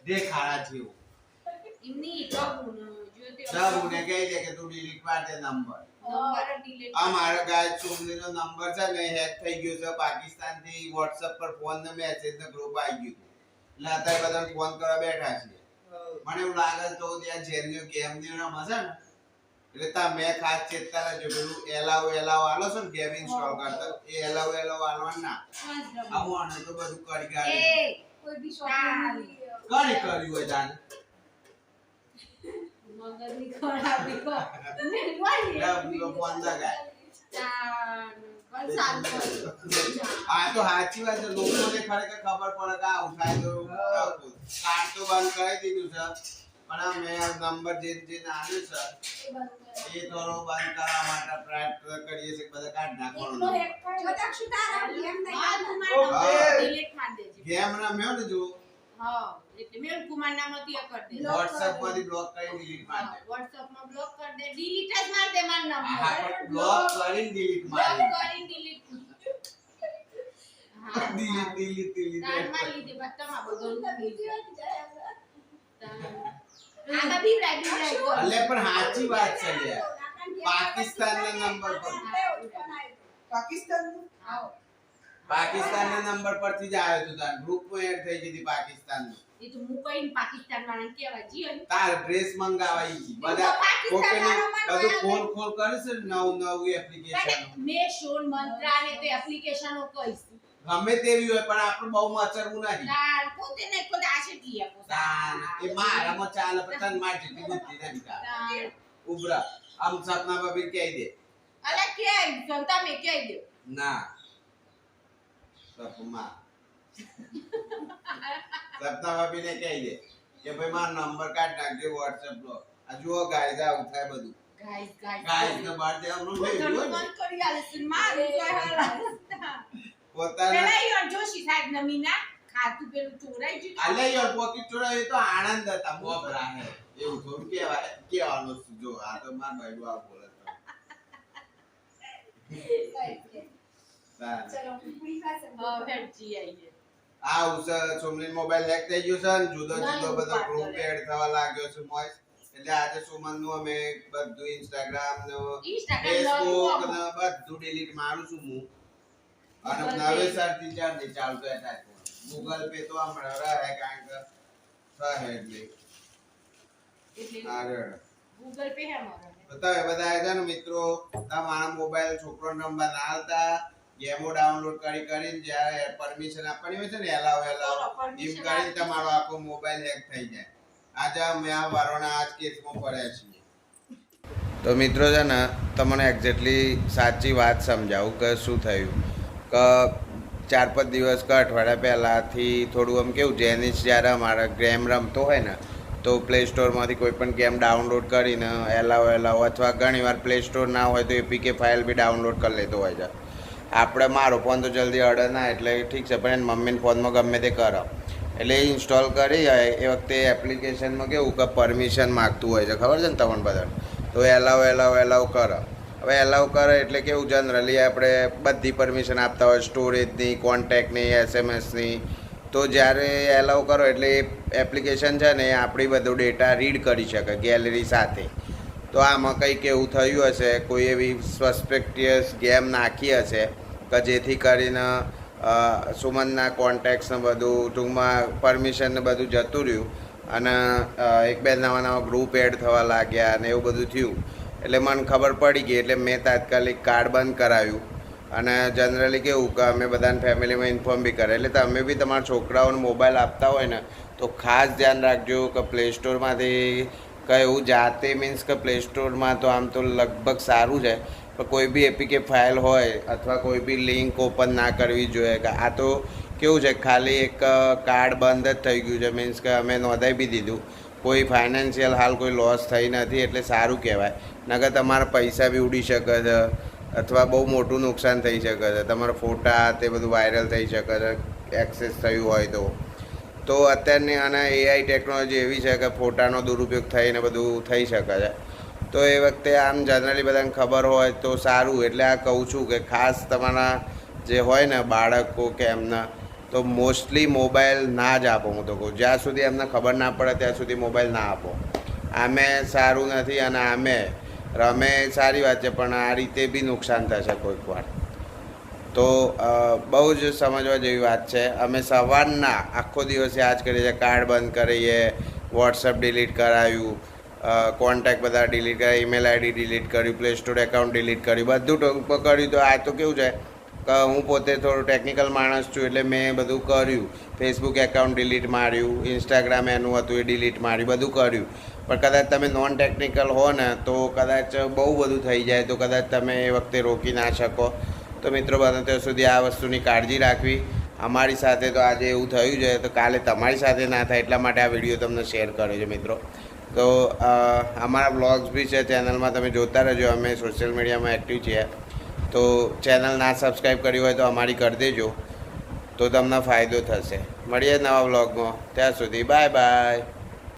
દેખાડા જેવું એમની ટબુને ને કહી દે કે તું ડિલીટ માર દે નંબર. આ મારા ગાય ચોમલીનો નંબર છે ને હેક થઈ ગયો છે પાકિસ્તાનથી WhatsApp પર ફોન ને મેસેજ ને ગ્રુપ આવી ગયું એટલે અત્યારે બધા ફોન કરવા બેઠા છે. મને એવું લાગે તો ત્યાં જેનનો ગેમ ની રમે છે ને એટલે તમે ખાસ ચેતતા રહેજો પેલું એલાવ આલો છો ને ગેમ ઇન્સ્ટોલ કરતા એ એલાવ આલવા ના આવું તો બધું કરી ગાડી કોઈ બી શોપિંગ કર્યું હોય જાન મગજની ખરાબી કો ફોન લગાય પણ સારું આ તો સાચી વાત છે લોકોને ખરેખર ખબર પડે કે આ ઉઠાય તો કાર્ડ તો બંધ કરી દીધું છે પણ આ મેં નંબર જે આલ્યો છે એ થોડો બંધ કરવા માટે પ્રયત્ન કરીએ છીએ બધા કાર્ડ નાખવાનો ડિલીટ માર દેજે ગેમ રમ્યો ને જો હા એટલે મેલ કુમાર નામથી કર દે WhatsApp માંથી બ્લોક કરી ડિલીટ માર દે WhatsApp માં બ્લોક કર દે ડિલીટ જ માર દે માર નંબર હા પણ બ્લોક કરીને ડિલીટ માર દે ડિલીટ ડિલીટ તારમાં લીધે બસ તમા બધું આના બીવરાય અલે પણ સાચી વાત છે યાર પાકિસ્તાનના નંબર પર પાકિસ્તાનના નંબર પરથી જ આવ્યો તો તાર ગ્રુપમાં એડ થઈ ગઈ હતી પાકિસ્તાનનો એ તો હું કઈ પાકિસ્તાન વાળા કેવા જીઓ તાર ડ્રેસ મંગાવાઈ છે બધા કોકેની બધું ખોલ કરે છે નવ એપ્લિકેશન મે શોન મંત્રા ને તે એપ્લિકેશનો કઈસ ગમે તેવી હોય પણ આપણે બહુ મચરવું નહીં તાર પોતે ને કોઈ આશે કી આપો તાન એ મારામાં ચાલે પતન માટી ની બુદ્ધિ નથી તાર ઉબરા આમ સપના ભાભી કહી દે અલે કે જનતા મે કહી દે ના સપના ભાભીને કહી દે કે ભાઈ મારો નંબર કાઢ નાખજો WhatsApp નો આ જુઓ ગાઈઝ આ ઉઠાય બધું ગાઈઝ ને બાર દે આમનું લઈ લો બંધ કરી આલે છે મારું પોતાના પેલા યો જોશી સાહેબ નમીના ખાતું પેલું ચોરાઈ ગયું અલે યાર પોકેટ ચોરાય તો આનંદ હતા મોબરા હે એવું થોડું કેવાનું જો આ તો માર ભાઈ આ બોલે ચલો ફેરજી આઈએ આ ઉસર સોમલી મોબાઈલ હેક થઈ ગયો છે ને જુદો બધો ગ્રુપ એડ થવા લાગ્યો છે મોય એટલે આજે સુમન નું અમે બધું Instagram ને Facebook ને બધું ડિલીટ મારું છું હું અને નવેસરથી ચાર્જ ચાલતો હતા Google Pay તો હમણાં રહે કારણ કે રહે એટલે આગળ ગૂગલ પે હે મારો બતાવે બધા છે ને મિત્રો તમારા મોબાઈલ છોકરો નંબર ના આલતા ગેમો ડાઉનલોડ કરીને જ્યારે પરમિશન આપવાની હોય છે ને એલાવ એમ કરીને તમારો આખો મોબાઈલ હેક થઈ જાય આજે અમે આ વારોના આજ કેસમાં પડ્યા છીએ તો મિત્રો છે ને તમને એક્ઝેક્ટલી સાચી વાત સમજાવું કે શું થયું કે 4-5 દિવસ કે અઠવાડિયા પહેલાંથી થોડું આમ કેવું જેનિસ જ્યારે અમારા ગેમ રમતો હોય ને તો પ્લે સ્ટોરમાંથી કોઈ પણ ગેમ ડાઉનલોડ કરીને એલાવ અથવા ઘણીવાર પ્લે સ્ટોર ના હોય તો એપીકે ફાઇલ બી ડાઉનલોડ કરી લેતો હોય છે આપણે મારો ફોન તો જલ્દી અડે ના એટલે ઠીક છે પણ એની મમ્મીના ફોનમાં ગમે તે કરો એટલે એ ઇન્સ્ટોલ કરી એ વખતે એપ્લિકેશનમાં કેવું કે પરમિશન માગતું હોય છે ખબર છે ને તમને બધાને તો એલાવ કરો હવે એલાવ કરે એટલે કેવું જનરલી આપણે બધી પરમિશન આપતા હોય સ્ટોરેજની કોન્ટેક્ટની એસએમએસની તો જ્યારે એલાવ કરો એટલે એ એપ્લિકેશન છે ને એ આપણી બધો ડેટા રીડ કરી શકે ગેલેરી સાથે તો આમાં કંઈક એવું થયું હશે કોઈ એવી સસ્પેક્ટિયસ ગેમ નાખી હશે કે જેથી કરીને સુમનના કોન્ટેક્ટ્સને બધું ટૂંકમાં પરમિશનને બધું જતું રહ્યું અને એક બે નવા ગ્રુપ એડ થવા લાગ્યા અને એવું બધું થયું એટલે મને ખબર પડી ગઈ એટલે મેં તાત્કાલિક કાર્ડ બંધ કરાવ્યું અને જનરલી કેવું કે અમે બધાને ફેમિલીમાં ઇન્ફોર્મ બી કરે એટલે તમે બી તમારા છોકરાઓને મોબાઈલ આપતા હોય ને તો ખાસ ધ્યાન રાખજો કે પ્લે સ્ટોરમાંથી કંઈ એવું જાતે મીન્સ કે પ્લે સ્ટોરમાં તો આમ તો લગભગ સારું છે પણ કોઈ બી એપીકે ફાઇલ હોય અથવા કોઈ બી લિંક ઓપન ના કરવી જોઈએ કે આ તો કેવું છે ખાલી એક કાર્ડ બંધ જ થઈ ગયું છે મીન્સ કે અમે નોંધાવી બી દીધું કોઈ ફાઇનાન્શિયલ હાલ કોઈ લોસ થઈ નથી એટલે સારું કહેવાય નકર તમારા પૈસા બી ઉડી શકે છે અથવા બહુ મોટું નુકસાન થઈ શકે છે તમારા ફોટા તે બધું વાયરલ થઈ શકે છે એક્સેસ થયું હોય તો અત્યારની અને એઆઈ ટેકનોલોજી એવી છે કે ફોટાનો દુરુપયોગ થઈને બધું થઈ શકે છે તો એ વખતે આમ જનરલી બધાને ખબર હોય તો સારું એટલે આ કહું છું કે ખાસ તમારા જે હોય ને બાળકો કે એમના તો મોસ્ટલી મોબાઈલ ના જ આપો. હું તો કહું જ્યાં સુધી એમને ખબર ના પડે ત્યાં સુધી મોબાઈલ ના આપો. આમે સારું નથી અને આમે રમે સારી વાત છે, પણ આ રીતે બી નુકસાન થશે કોઈક વાર. તો બહુ જ સમજવા જેવી વાત છે. અમે સવારના આખો દિવસે આ જ કરીએ છીએ. કાર્ડ બંધ કરીએ, વોટ્સઅપ ડિલીટ કરાવ્યું, કોન્ટેક્ટ બધા ડિલીટ કર્યા, ઈમેલ આઈડી ડિલીટ કર્યું, પ્લે સ્ટોર એકાઉન્ટ ડિલીટ કર્યું, બધું કર્યું. તો આ તો કેવું છે કે હું પોતે થોડું ટેકનિકલ માણસ છું એટલે મેં બધું કર્યું. ફેસબુક એકાઉન્ટ ડિલીટ માર્યું, ઇન્સ્ટાગ્રામ એનું હતું એ ડિલીટ માર્યું, બધું કર્યું. પણ કદાચ તમે નોન ટેકનિકલ હો ને તો કદાચ બહુ બધું થઈ જાય, તો કદાચ તમે એ વખતે રોકી ના શકો. તો મિત્રો બને ત્યાં સુધી આ વસ્તુની કાળજી રાખવી. અમારી સાથે તો આજે એવું થયું છે, તો કાલે તમારી સાથે ના થાય એટલા માટે આ વિડીયો તમને શેર કર્યો છે મિત્રો. તો અમારા બ્લોગ્સ બી છે ચેનલમાં, તમે જોતા રહેજો. અમે સોશિયલ મીડિયામાં એક્ટિવ છીએ. તો ચેનલ ના સબસ્ક્રાઈબ કરી હોય તો અમારી કરી દેજો, તો તમને ફાયદો થશે. મળીએ નવા બ્લોગમાં. ત્યાં સુધી બાય બાય.